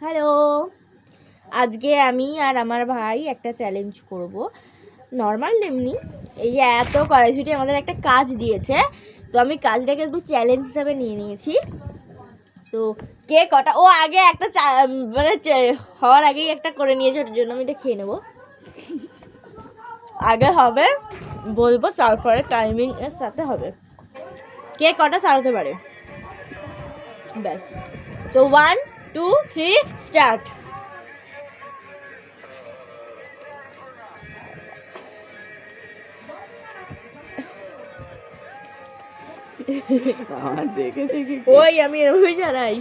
Hello, আজকে আমি আর আমার ভাই একটা চ্যালেঞ্জ করব। নর্মাল এমনি এই যে এত কড়াইশুঁটি আমাদের একটা কাজ দিয়েছে, তো আমি কাজটাকে একটু চ্যালেঞ্জ হিসাবে নিয়ে নিয়েছি। তো কে কটা ও আগে একটা মানে হওয়ার আগেই একটা করে নিয়েছে, ওটার জন্য আমি এটা খেয়ে নেবো। আগে হবে বলবো, তারপরে টাইমিং এর সাথে হবে কে কটা সারাতে পারে। ব্যাস, তো 1 2 3 স্টার্ট। দেখে ওই আমি এরকমই জানাই।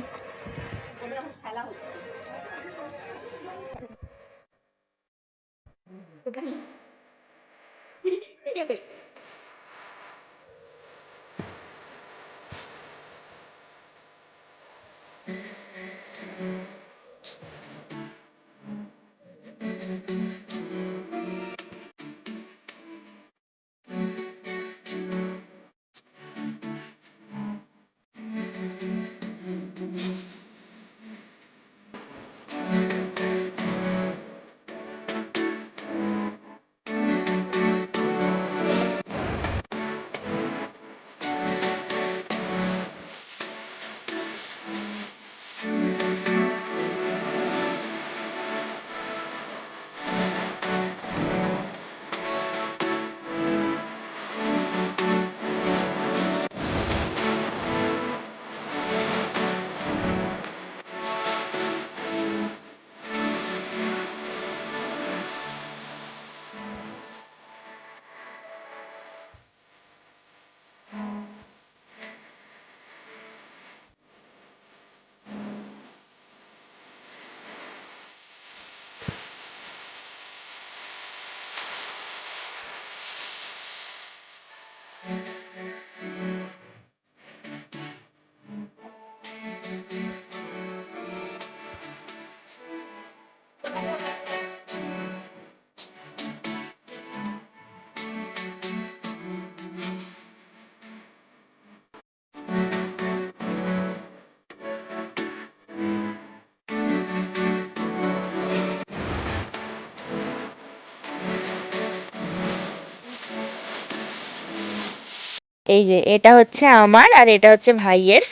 এই যে এটা হচ্ছে আমার আর এটা হচ্ছে ভাইয়ের।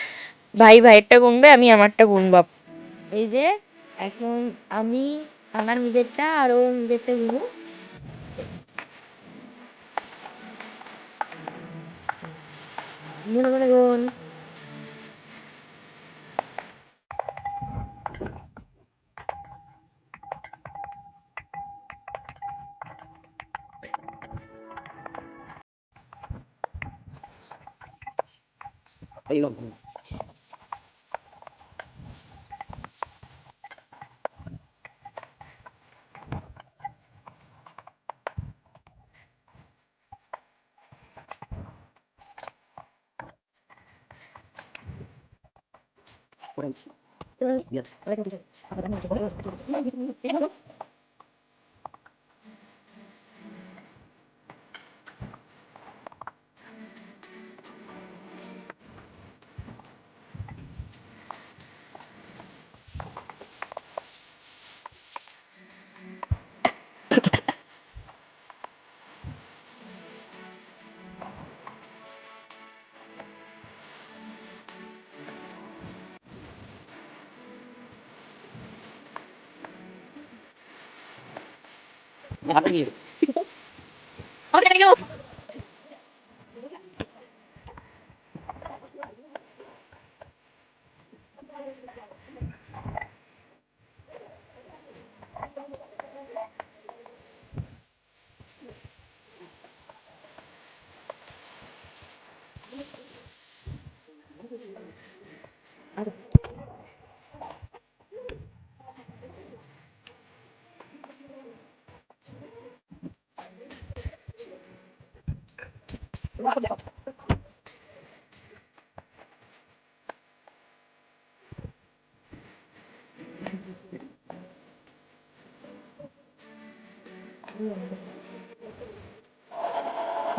ভাইয়েরটা গুনবে, আমি আমারটা গুনবো। এই যে এখন আমি আমার নিজেরটা আর ও নিজেরটা গুনবো। মনে মনে গুন। এইরকম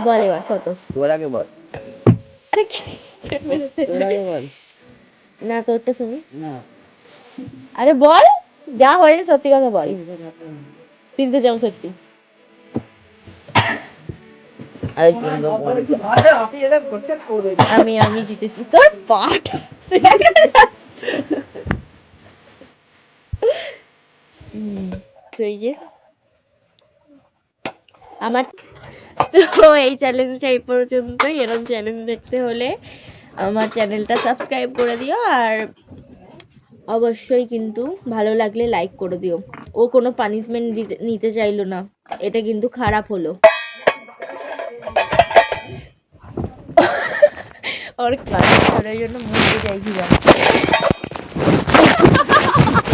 বল এবার কত? তোর আগে বল। আরে তোর আগে বল। না, তোরটা শুনি। না আরে বল। যা হয়েছে সত্যি কথা বল, কিন্তু যাও সত্যি। আমি জিতেছি তোর পাঠ। তো এই যে আমার, তো এই চ্যালেঞ্জটা এই পর্যন্তই। এরকম চ্যালেঞ্জ দেখতে হলে আমার চ্যানেলটা সাবস্ক্রাইব করে দিও, আর অবশ্যই কিন্তু ভালো লাগলে লাইক করে দিও। ও কোনো পানিশমেন্ট নিতে চাইলো না, এটা কিন্তু খারাপ হলো। ওর কাজ করার জন্য মরতে চাইছিলাম।